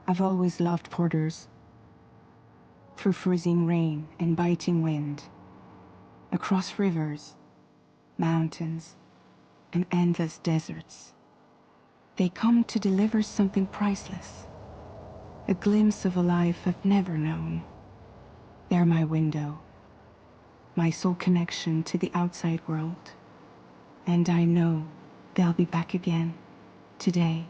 I've always loved porters. Through freezing rain and biting wind, across rivers, mountains, and endless deserts. They come to deliver something priceless, a glimpse of a life I've never known. They're my window, my sole connection to the outside world. And I know they'll be back again today.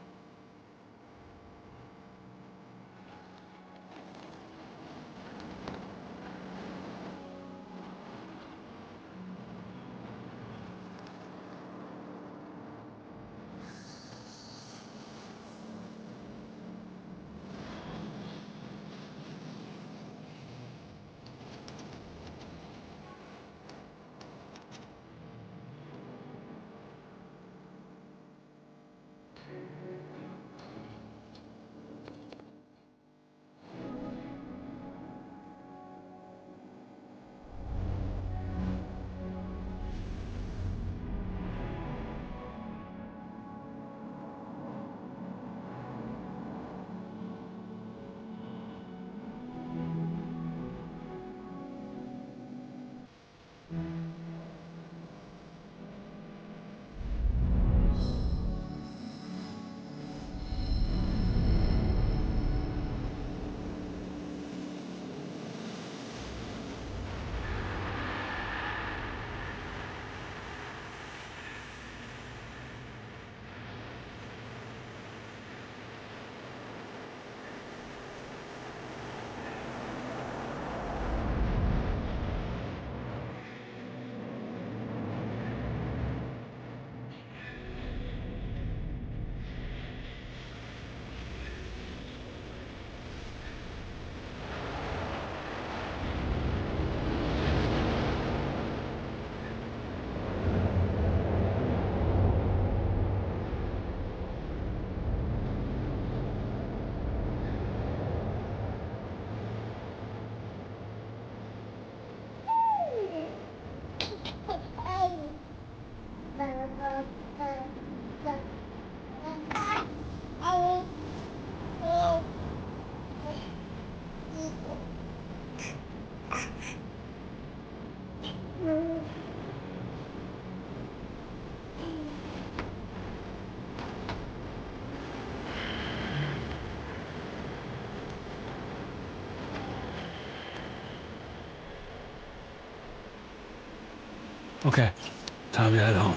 Okay, time to head home.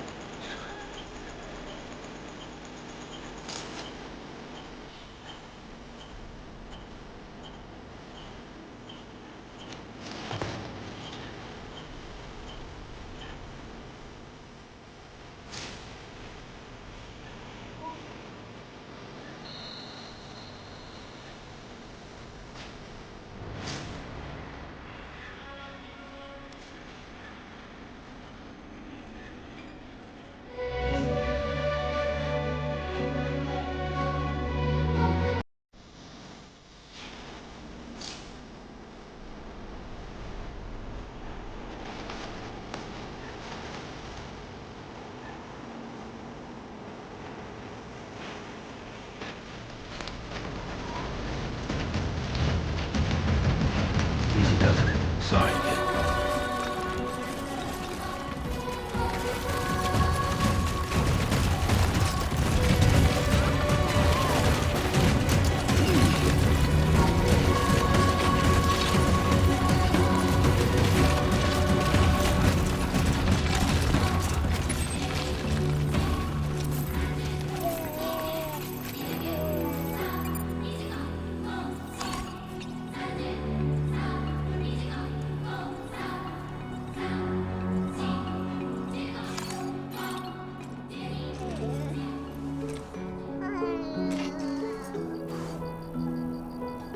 Easy doesn't it? Sorry, kid.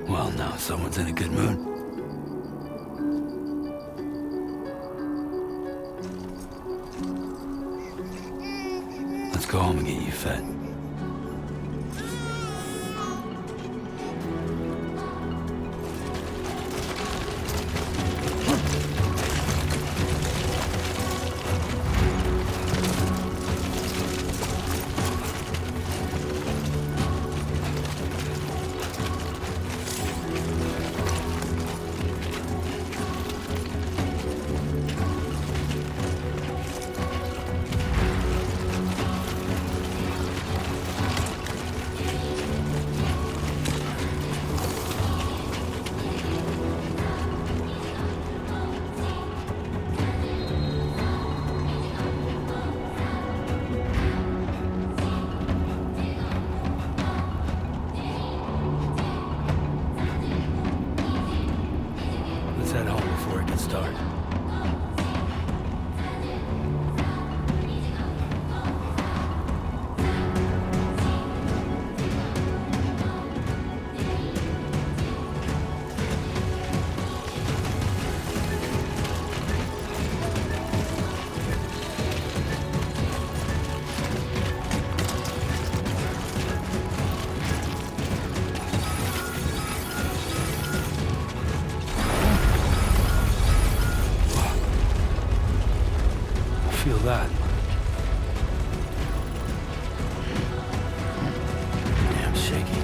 Well, now someone's in a good mood. Let's go home and get you fed. head home before it gets dark. Feel that. Damn shaky.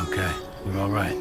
Okay, we're all right.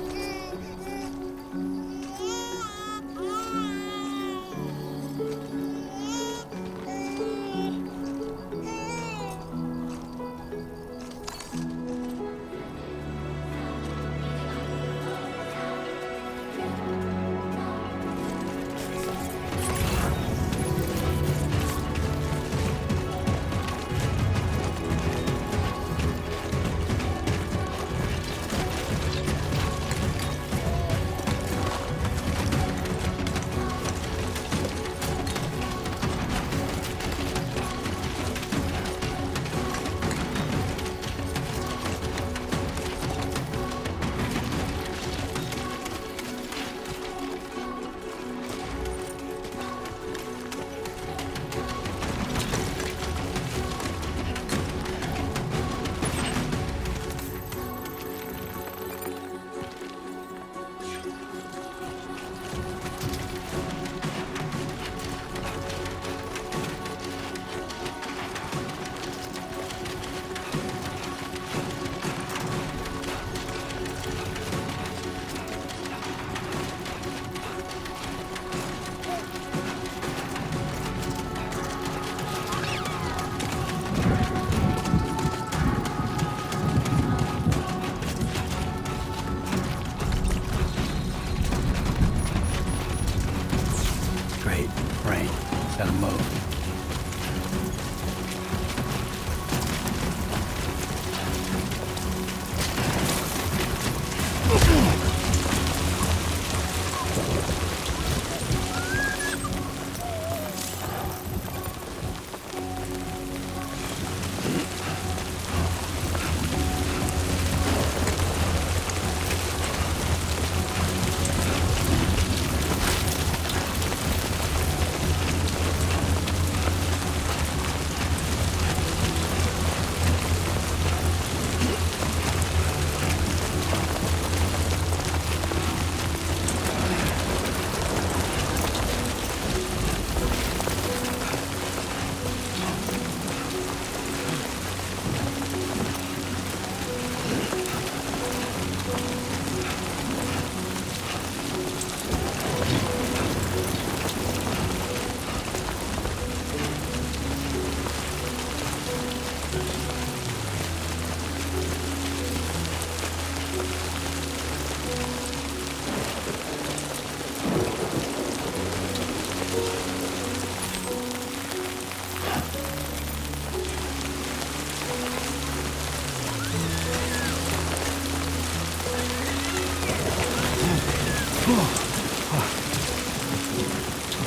Great. Rain. Gotta move.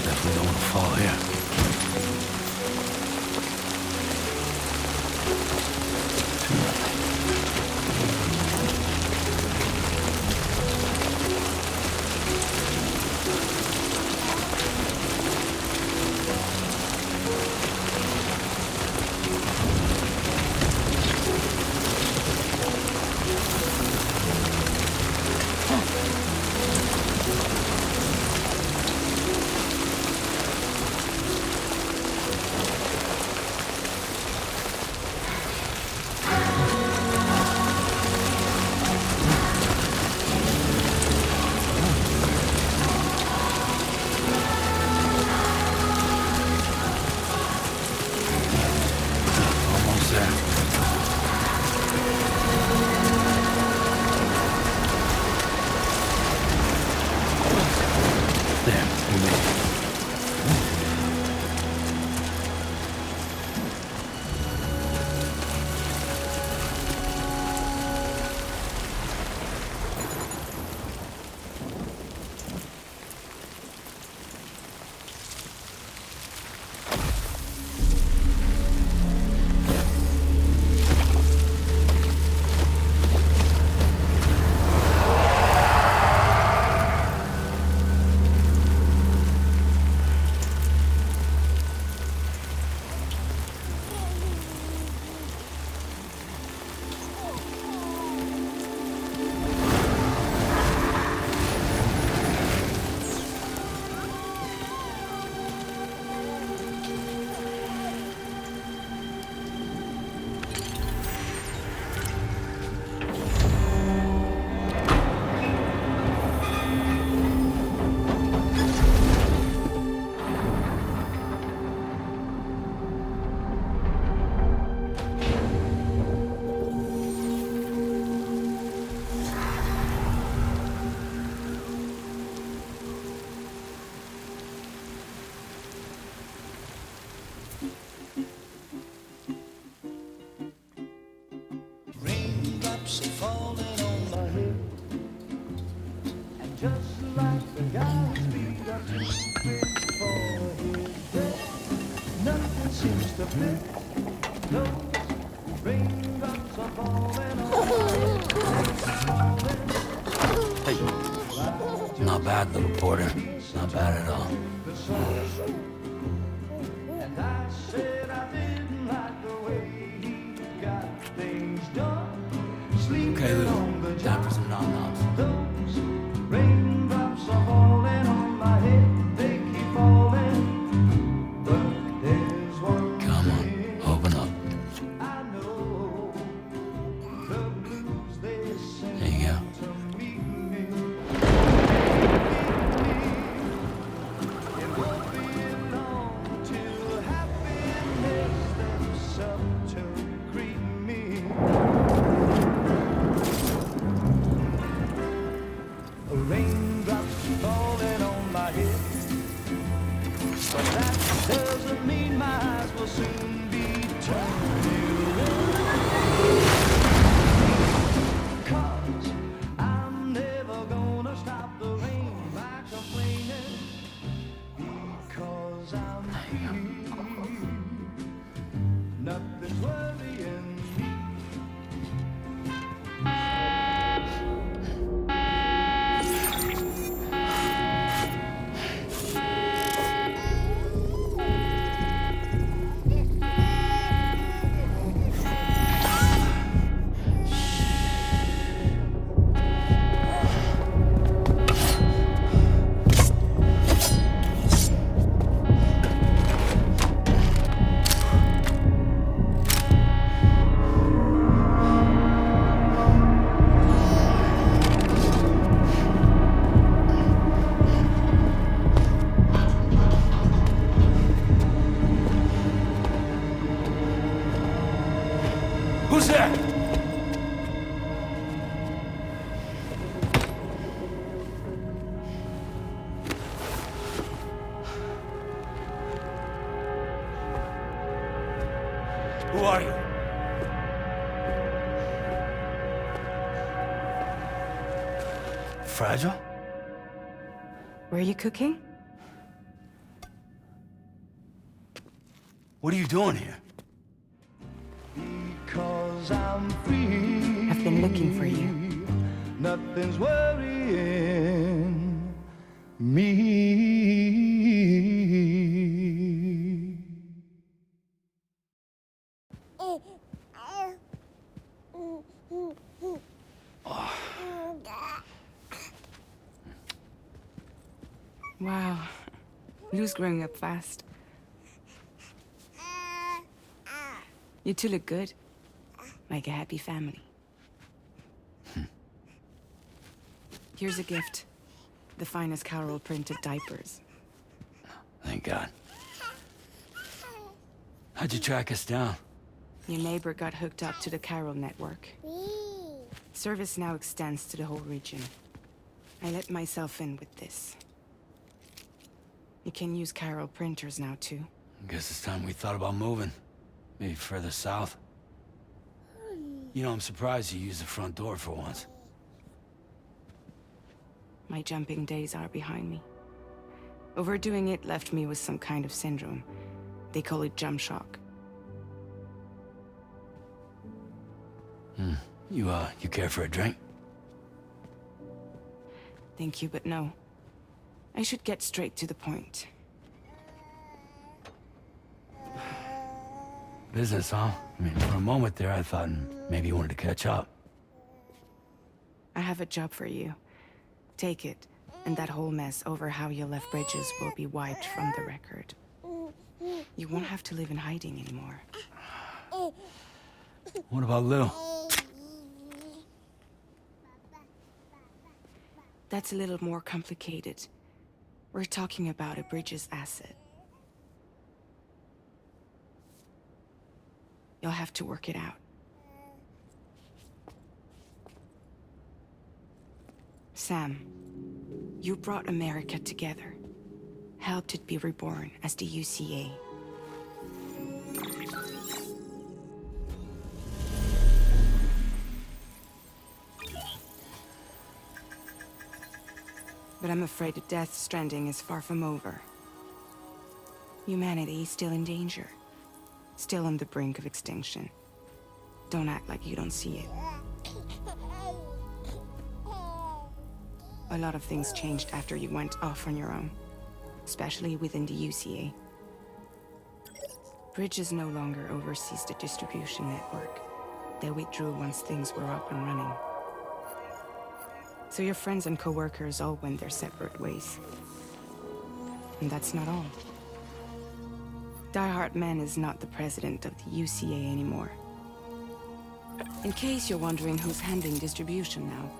Definitely don't want to fall here. seems to fit. Those raindrops are falling on my head. Hey, not bad, little porter. Not bad at all. And I said I didn't like the way he got things done. Sleeping Okay, on the Lou. Time for some nom-noms. Those raindrops are falling on my head. They keep falling. But there's one Come on, thing open up. I know. The blues they There you go. sing to meet me. It won't be long till happiness steps up to greet me. Raindrops falling on my head, but that doesn't mean my eyes will soon be turning red. 'Cause I'm never gonna stop the rain by complaining, because I'm free. Nothing's worrying me. Who's there? Who are you? Fragile? Were you cooking? What are you doing here? Because I'm free. I've been looking for you. Nothing's worrying me. Wow. Lou's growing up fast. You two look good. Like a happy family. Here's a gift. The finest Carol printed diapers. Thank God. How'd you track us down? Your neighbor got hooked up to the Carol network. Service now extends to the whole region. I let myself in with this. You can use Carol printers now too. Guess it's time we thought about moving. Maybe further south. You know, I'm surprised you used the front door for once. My jumping days are behind me. Overdoing it left me with some kind of syndrome. They call it jump shock. You care for a drink? Thank you, but no. I should get straight to the point. Business, huh? I mean, for a moment there, I thought maybe you wanted to catch up. I have a job for you. Take it, and that whole mess over how you left Bridges will be wiped from the record. You won't have to live in hiding anymore. What about Lil? That's a little more complicated. We're talking about a Bridges asset. You'll have to work it out. Sam, you brought America together. Helped it be reborn as the UCA. But I'm afraid the Death Stranding is far from over. Humanity is still in danger. still on the brink of extinction. Don't act like you don't see it. A lot of things changed after you went off on your own, especially within the UCA. Bridges no longer oversees the distribution network. They withdrew once things were up and running. So your friends and co-workers all went their separate ways. And that's not all. Die Hard Man is not the president of the UCA anymore. In case you're wondering who's handling distribution now,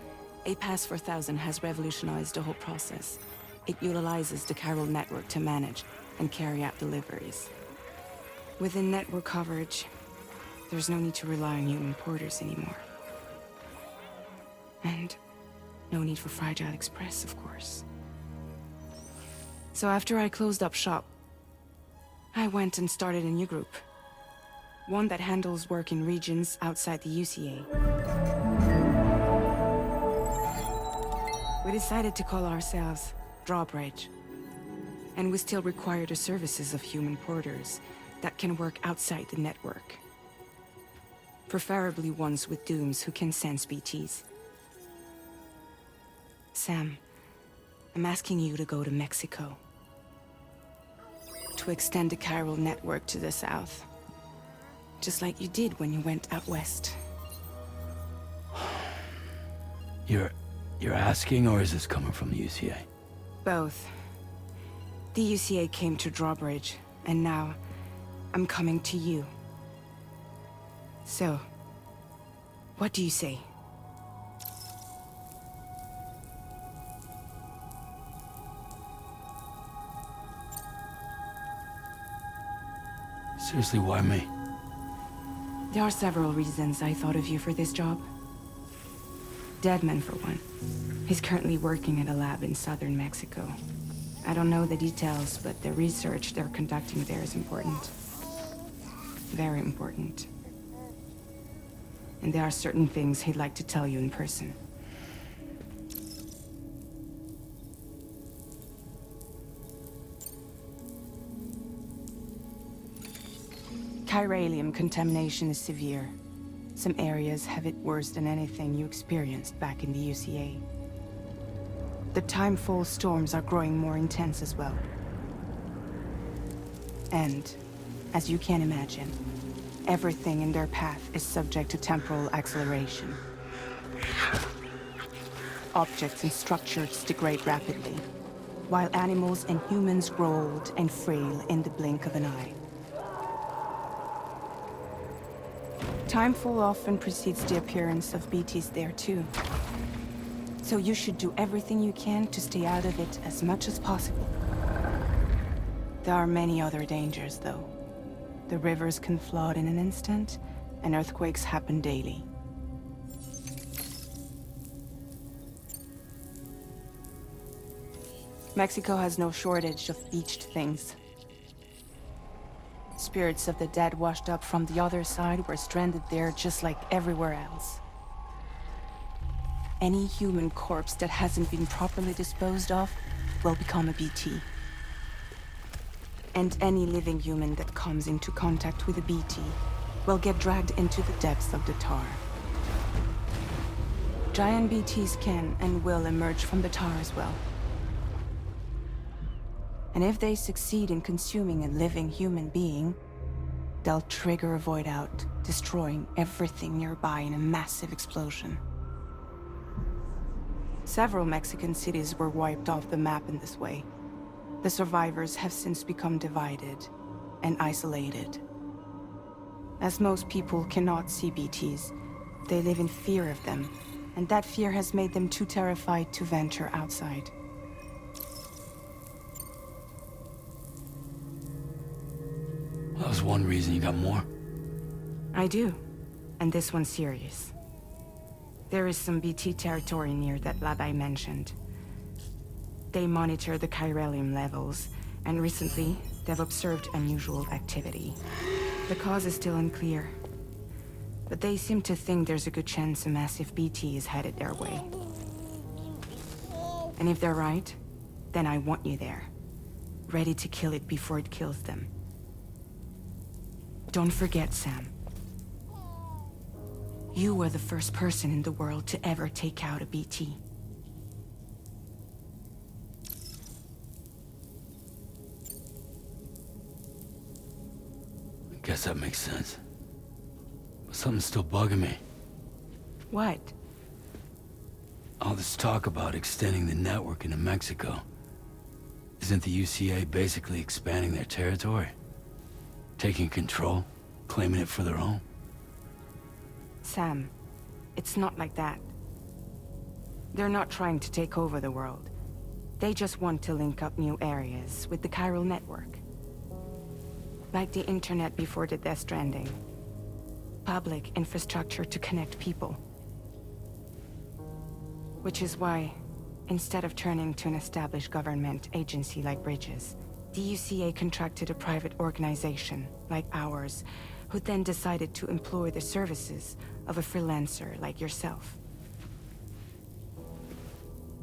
A Pass 4000 has revolutionized the whole process. It utilizes the chiral network to manage and carry out deliveries. Within network coverage, there's no need to rely on human porters anymore. And no need for Fragile Express, of course. So after I closed up shop, I went and started a new group. One that handles work in regions outside the UCA. We decided to call ourselves Drawbridge. And we still require the services of human porters that can work outside the network. Preferably ones with dooms who can sense BTs. Sam, I'm asking you to go to Mexico. To extend the chiral network to the south. Just like you did when you went out west. You're asking, or is this coming from the UCA? Both. The UCA came to Drawbridge, and now I'm coming to you. So, what do you say? Seriously, why me? There are several reasons I thought of you for this job. Deadman, for one. He's currently working at a lab in southern Mexico. I don't know the details, but the research they're conducting there is important. Very important. And there are certain things he'd like to tell you in person. Chiralium contamination is severe. Some areas have it worse than anything you experienced back in the UCA. The timefall storms are growing more intense as well. And, as you can imagine, everything in their path is subject to temporal acceleration. Objects and structures degrade rapidly, while animals and humans grow old and frail in the blink of an eye. Timefall often precedes the appearance of BTs there too. So you should do everything you can to stay out of it as much as possible. There are many other dangers, though. The rivers can flood in an instant, and earthquakes happen daily. Mexico has no shortage of beached things. Spirits of the dead washed up from the other side were stranded there just like everywhere else. Any human corpse that hasn't been properly disposed of will become a BT. And any living human that comes into contact with a BT will get dragged into the depths of the tar. Giant BTs can and will emerge from the tar as well. And if they succeed in consuming a living human being, they'll trigger a void out, destroying everything nearby in a massive explosion. Several Mexican cities were wiped off the map in this way. The survivors have since become divided and isolated. As most people cannot see BTs, they live in fear of them, and that fear has made them too terrified to venture outside. That was one reason you got more. I do, and this one's serious. There is some BT territory near that lab I mentioned. They monitor the chiralium levels, and recently, they've observed unusual activity. The cause is still unclear, but they seem to think there's a good chance a massive BT is headed their way. And if they're right, then I want you there, ready to kill it before it kills them. Don't forget, Sam. You were the first person in the world to ever take out a BT. I guess that makes sense. But something's still bugging me. What? All this talk about extending the network into Mexico. Isn't the UCA basically expanding their territory? Taking control? Claiming it for their own? Sam, it's not like that. They're not trying to take over the world. They just want to link up new areas with the chiral network. Like the internet before the Death Stranding. Public infrastructure to connect people. Which is why, instead of turning to an established government agency like Bridges, the UCA contracted a private organization, like ours, who then decided to employ the services of a freelancer like yourself.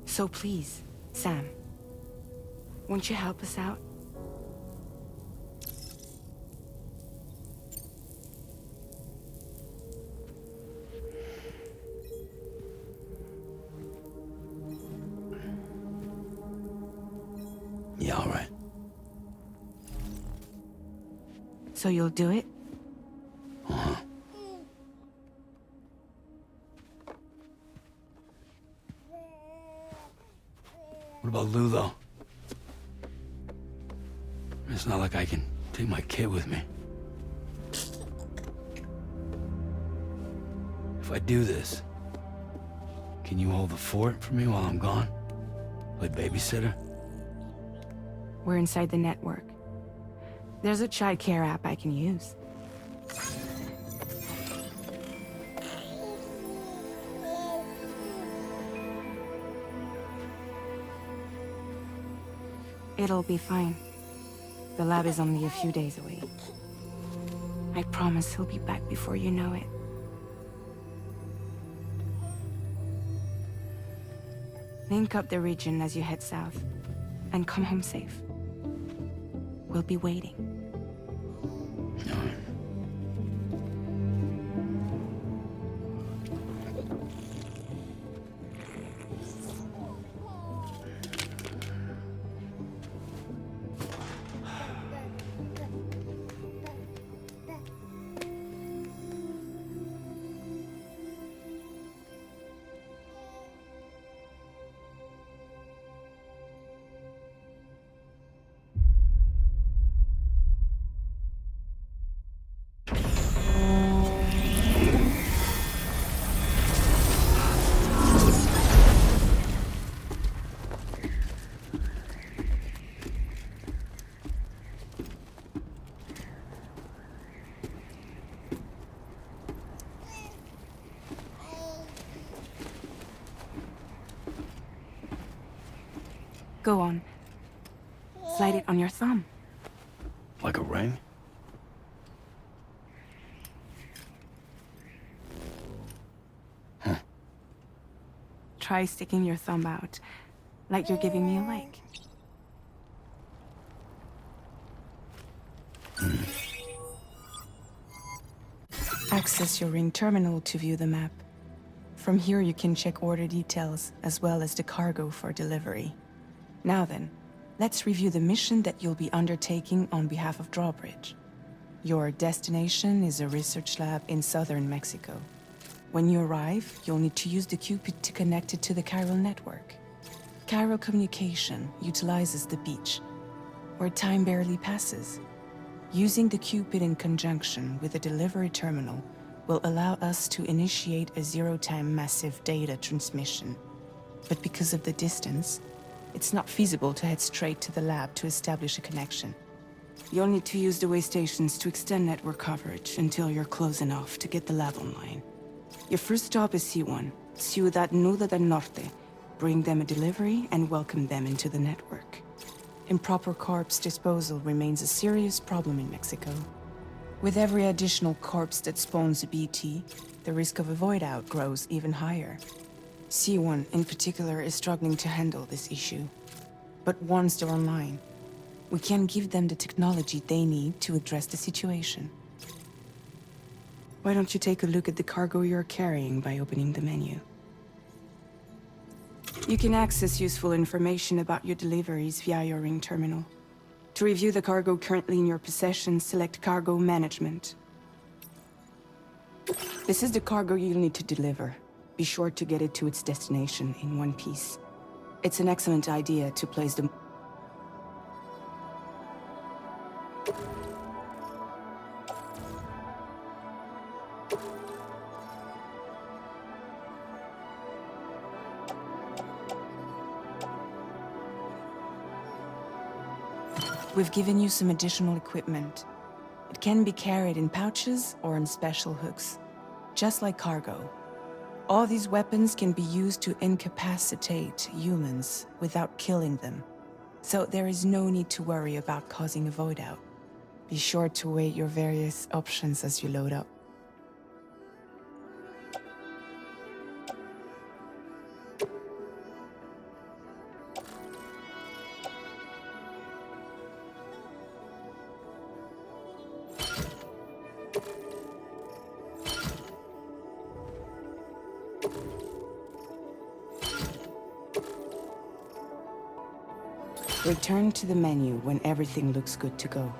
So please, Sam, won't you help us out? Yeah, all right. So you'll do it? Uh-huh. What about Lou, though? It's not like I can take my kid with me. If I do this, can you hold the fort for me while I'm gone? Play babysitter? We're inside the network. There's a child care app I can use. It'll be fine. The lab is only a few days away. I promise he'll be back before you know it. Link up the region as you head south, and come home safe. We'll be waiting. All right. Go on. Slide it on your thumb. Like a ring? Huh. Try sticking your thumb out, like you're giving me a like. Access your ring terminal to view the map. From here you can check order details, as well as the cargo for delivery. Now then, let's review the mission that you'll be undertaking on behalf of Drawbridge. Your destination is a research lab in southern Mexico. When you arrive, you'll need to use the Cupid to connect it to the chiral network. Chiral communication utilizes the beach, where time barely passes. Using the Cupid in conjunction with the delivery terminal will allow us to initiate a zero-time massive data transmission. But because of the distance, it's not feasible to head straight to the lab to establish a connection. You'll need to use the way stations to extend network coverage until you're close enough to get the lab online. Your first stop is C1, Ciudad Nuda del Norte. Bring them a delivery and welcome them into the network. Improper corpse disposal remains a serious problem in Mexico. With every additional corpse that spawns a BT, the risk of a void out grows even higher. C1 in particular is struggling to handle this issue. But once they're online, we can give them the technology they need to address the situation. Why don't you take a look at the cargo you're carrying by opening the menu? You can access useful information about your deliveries via your ring terminal. To review the cargo currently in your possession, select Cargo Management. This is the cargo you'll need to deliver. Be sure to get it to its destination in one piece. It's an excellent idea to place the... We've given you some additional equipment. It can be carried in pouches or in special hooks, just like cargo. All these weapons can be used to incapacitate humans without killing them. So there is no need to worry about causing a void out. Be sure to weigh your various options as you load up. Return to the menu when everything looks good to go.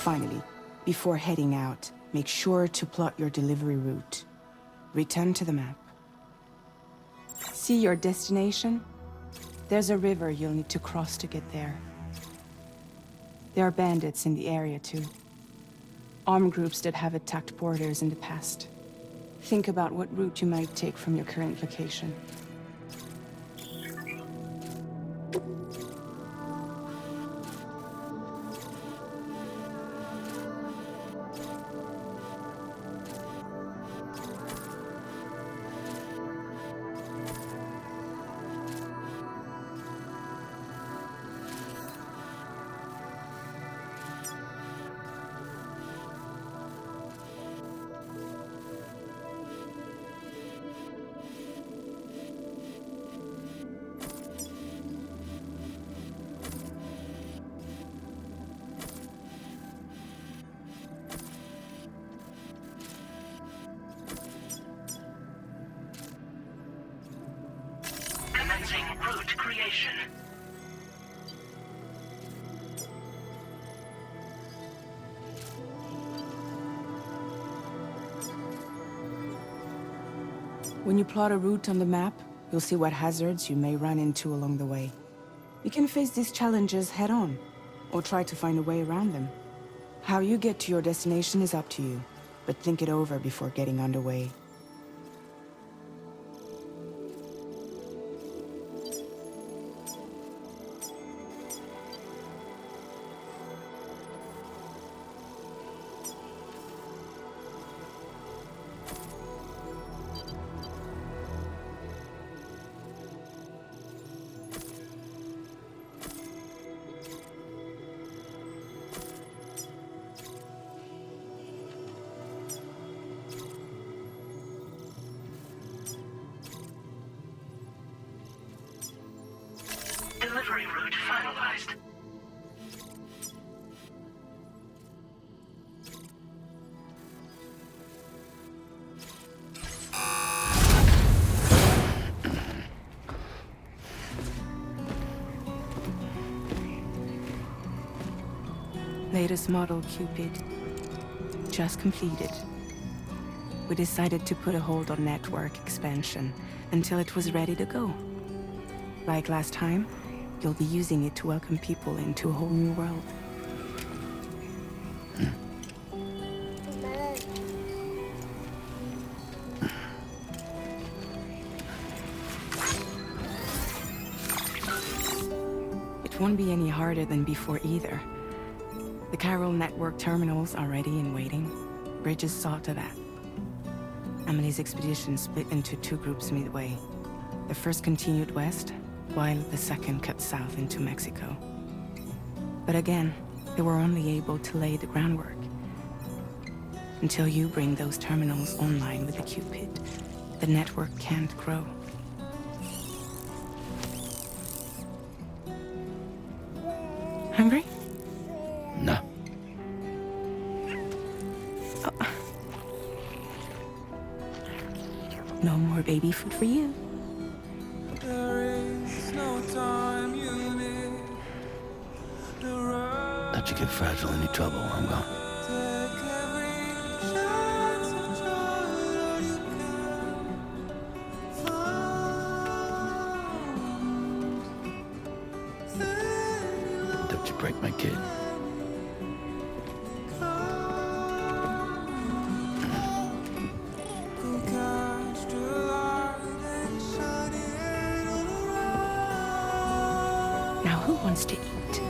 Finally, before heading out, make sure to plot your delivery route. Return to the map. See your destination? There's a river you'll need to cross to get there. There are bandits in the area too. Armed groups that have attacked borders in the past. Think about what route you might take from your current location. Commencing route creation. When you plot a route on the map, you'll see what hazards you may run into along the way. You can face these challenges head-on, or try to find a way around them. How you get to your destination is up to you, but think it over before getting underway. Delivery route finalized. Latest model Cupid. Just completed. We decided to put a hold on network expansion until it was ready to go. Like last time, you'll be using it to welcome people into a whole new world. It won't be any harder than before either. The Chiral network terminals are ready and waiting. Bridges saw to that. Emily's expedition split into two groups midway. The first continued west, while the second cut south into Mexico. But again, They were only able to lay the groundwork. Until you bring those terminals online with the Cupid, the network can't grow. Hungry? No. No more baby food for you. Let you get fragile any trouble while I'm gone. Don't you break my kid. Now who wants to eat?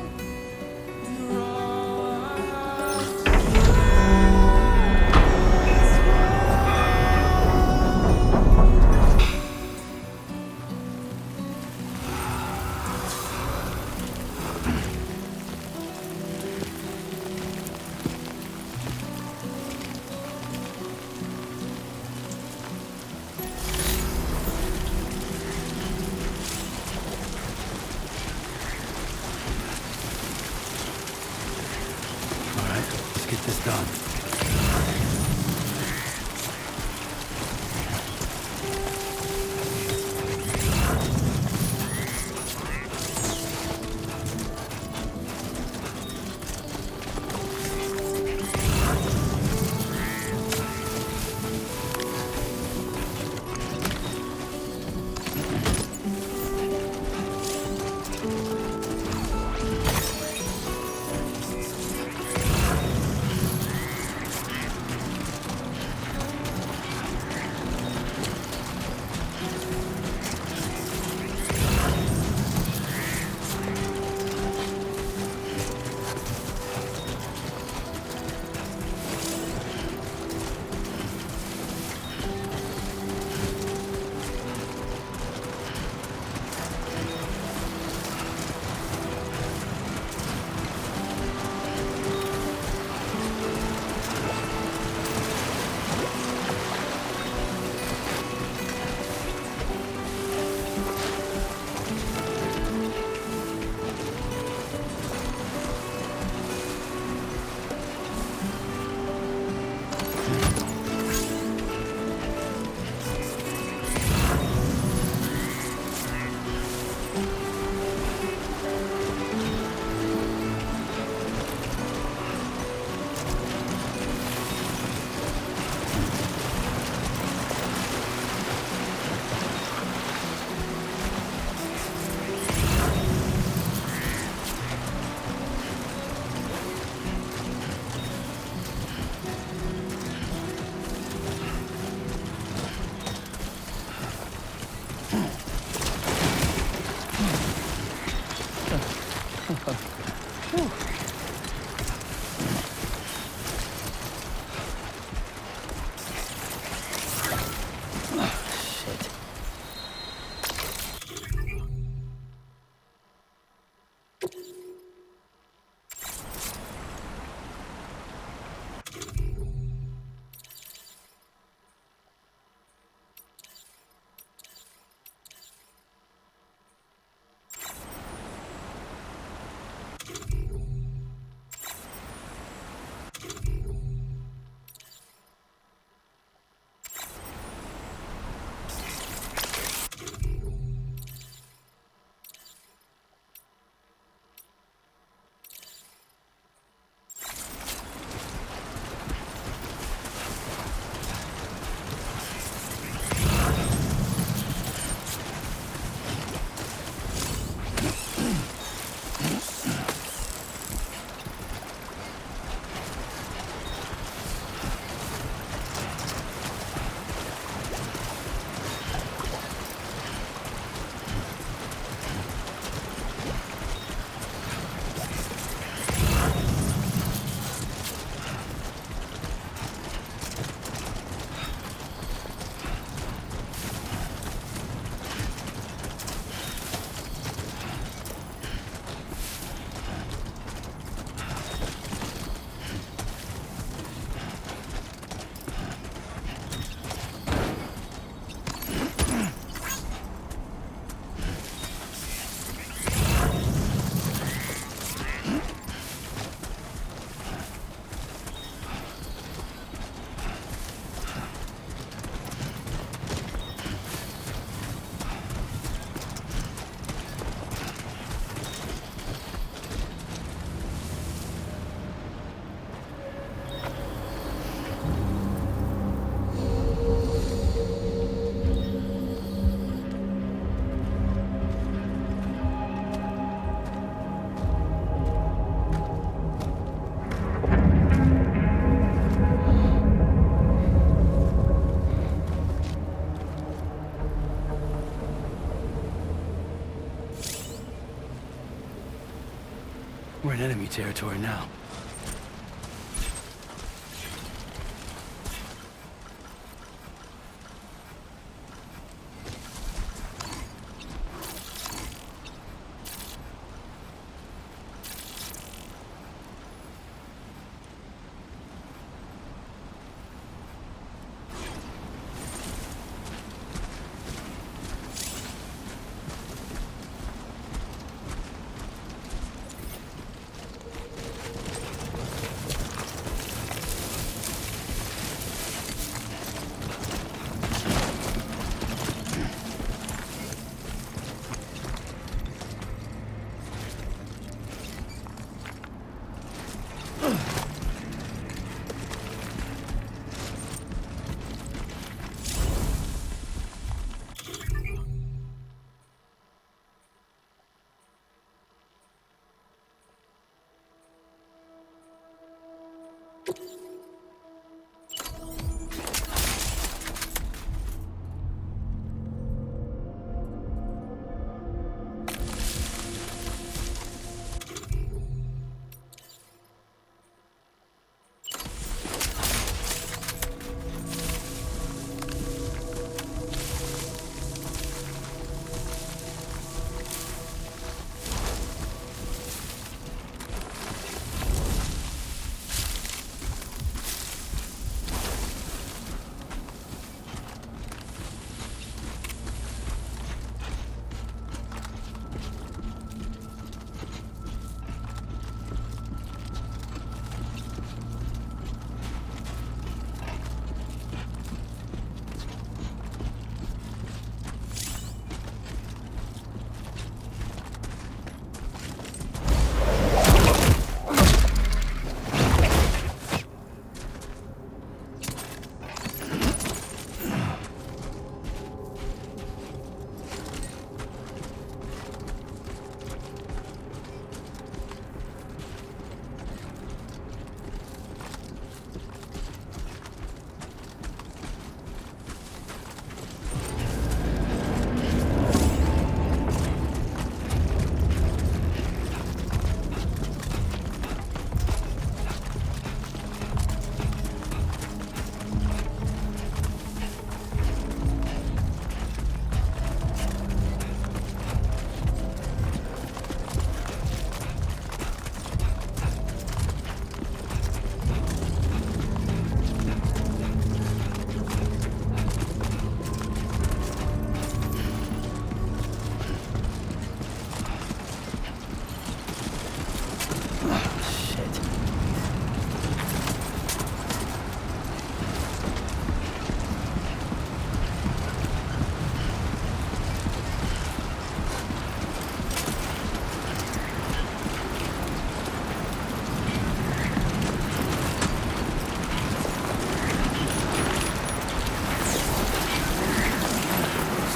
We're in enemy territory now.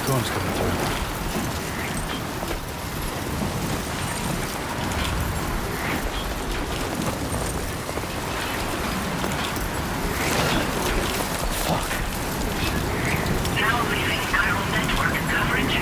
Storm's coming through. Now leaving chiral network coverage.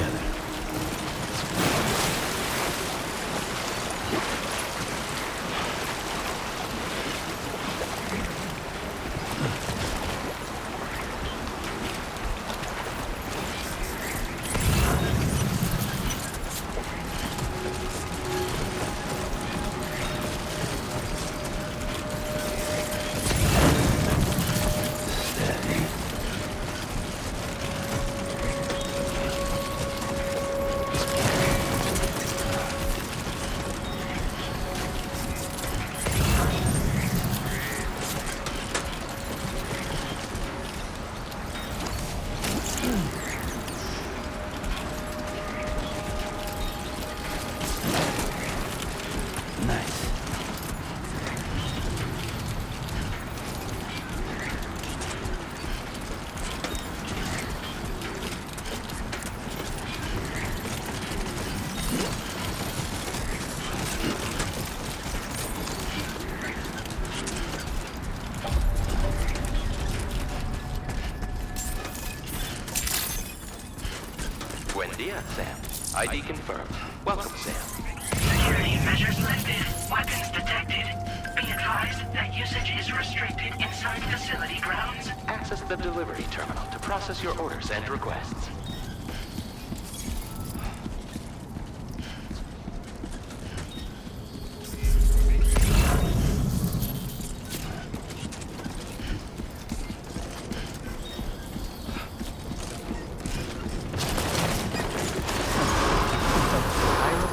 together. Nice. Buen dia, Sam. ID confirmed. Welcome, Sam. Security measures lifted. Weapons detected. Be advised that usage is restricted inside facility grounds. Access the delivery terminal to process your orders and requests.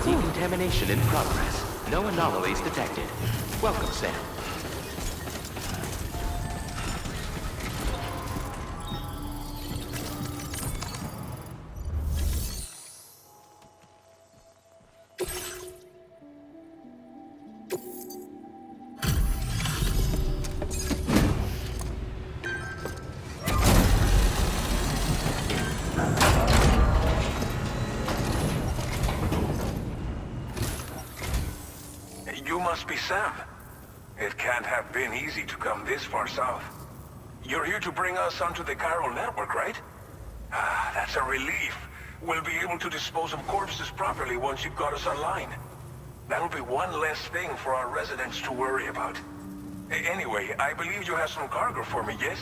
Decontamination in progress. No anomalies detected. Welcome, Sam. You must be Sam. It can't have been easy to come this far south. You're here to bring us onto the chiral network, right? Ah, that's a relief. We'll be able to dispose of corpses properly once you've got us online. That'll be one less thing for our residents to worry about. Anyway, I believe you have some cargo for me, yes?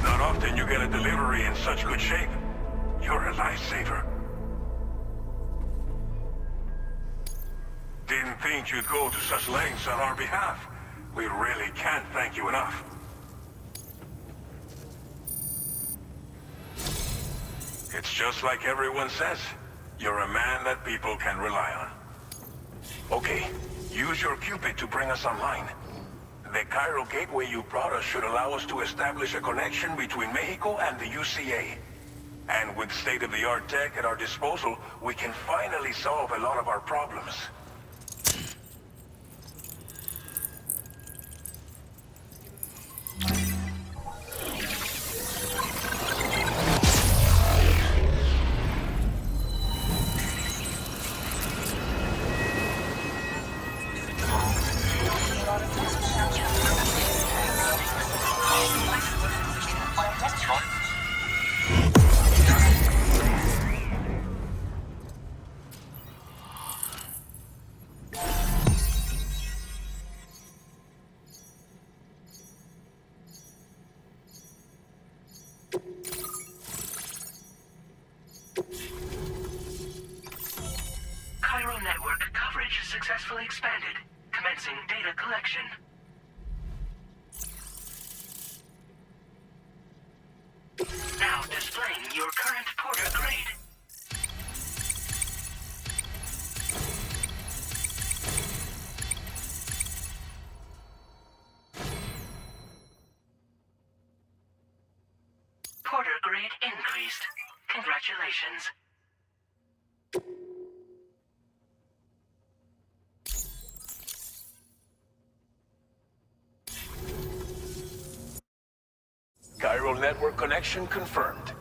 Not often you get a delivery in such good shape. You're a lifesaver. Didn't think you'd go to such lengths on our behalf. We really can't thank you enough. It's just like everyone says. You're a man that people can rely on. Okay, use your Cupid to bring us online. The chiral gateway you brought us should allow us to establish a connection between Mexico and the UCA. And with state-of-the-art tech at our disposal, we can finally solve a lot of our problems. Chiral network coverage successfully expanded. Commencing data collection. Now displaying your current Porter grade. Porter grade increased. Congratulations. Chiral network connection confirmed.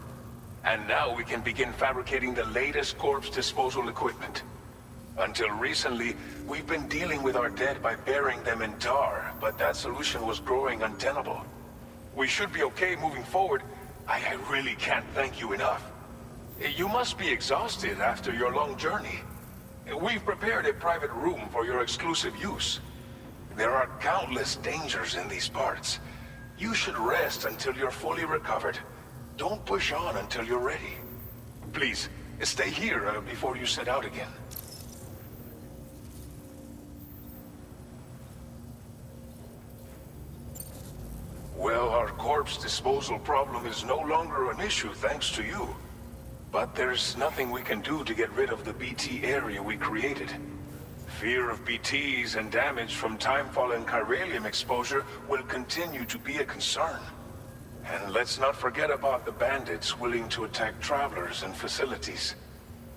And now we can begin fabricating the latest corpse disposal equipment. Until recently, we've been dealing with our dead by burying them in tar, but that solution was growing untenable. We should be okay moving forward. I really can't thank you enough. You must be exhausted after your long journey. We've prepared a private room for your exclusive use. There are countless dangers in these parts. You should rest until you're fully recovered. Don't push on until you're ready. Please, stay here before you set out again. Well, our corpse disposal problem is no longer an issue thanks to you. But there's nothing we can do to get rid of the BT area we created. Fear of BTs and damage from timefall and chiralium exposure will continue to be a concern. And let's not forget about the bandits willing to attack travelers and facilities.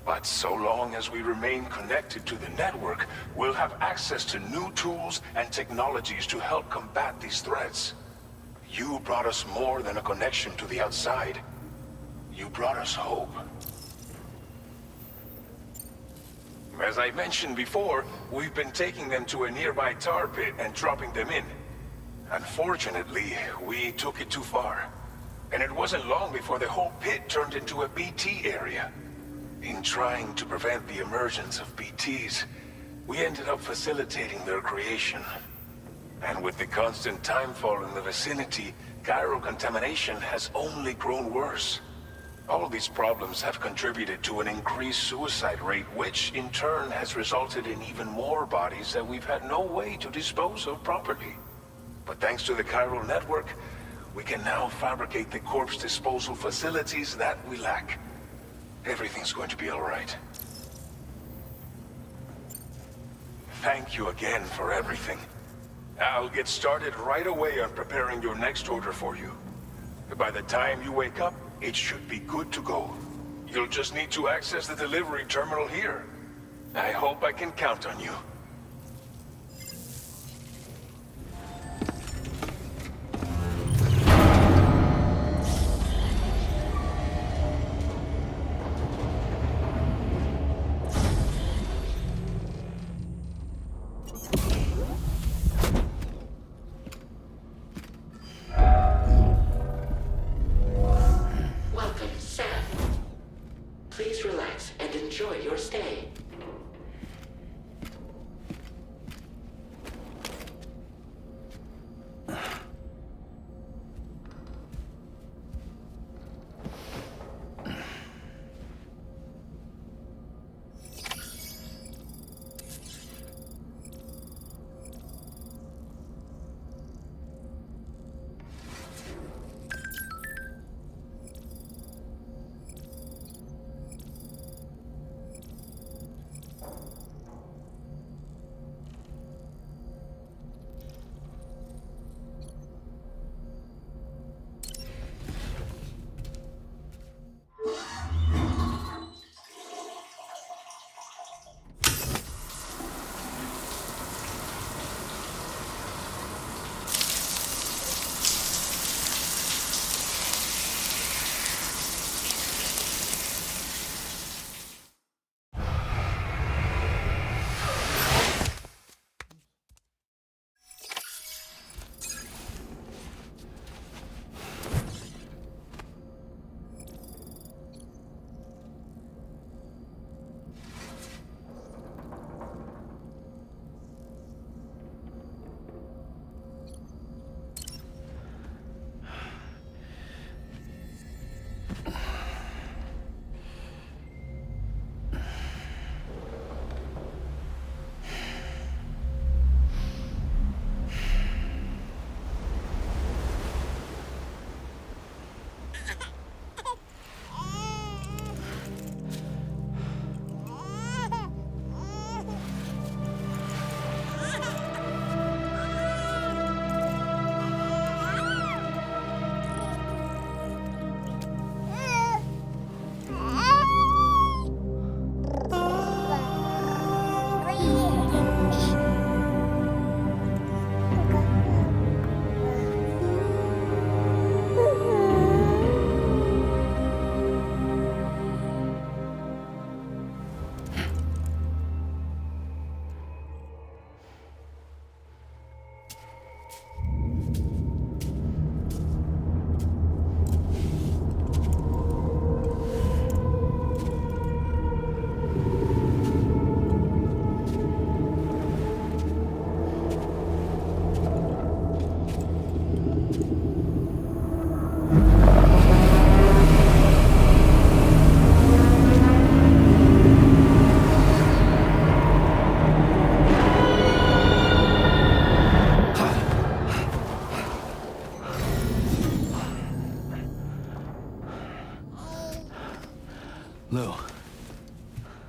But so long as we remain connected to the network, we'll have access to new tools and technologies to help combat these threats. You brought us more than a connection to the outside. You brought us hope. As I mentioned before, we've been taking them to a nearby tar pit and dropping them in. Unfortunately, we took it too far. And it wasn't long before the whole pit turned into a BT area. In trying to prevent the emergence of BTs, we ended up facilitating their creation. And with the constant timefall in the vicinity, chiral contamination has only grown worse. All these problems have contributed to an increased suicide rate, which in turn has resulted in even more bodies that we've had no way to dispose of properly. But thanks to the chiral network, we can now fabricate the corpse disposal facilities that we lack. Everything's going to be all right. Thank you again for everything. I'll get started right away on preparing your next order for you. By the time you wake up, it should be good to go. You'll just need to access the delivery terminal here. I hope I can count on you. Welcome, Sam. Please relax and enjoy your stay.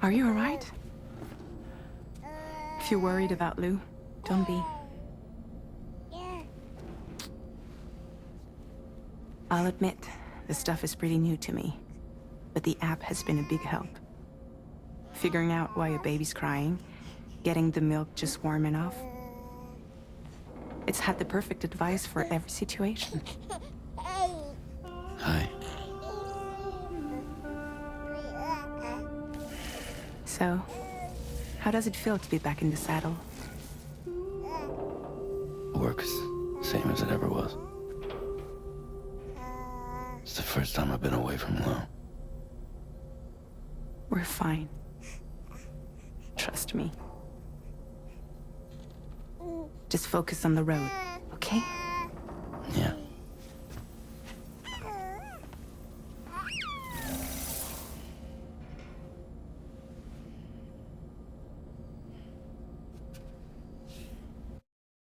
Are you alright? If you're worried about Lou, don't be. I'll admit, the stuff is pretty new to me, but the app has been a big help. Figuring out why a baby's crying, getting the milk just warm enough. It's had the perfect advice for every situation. Hi. So, how does it feel to be back in the saddle? Work's same as it ever was. It's the first time I've been away from Lo. We're fine. Trust me. Just focus on the road, okay?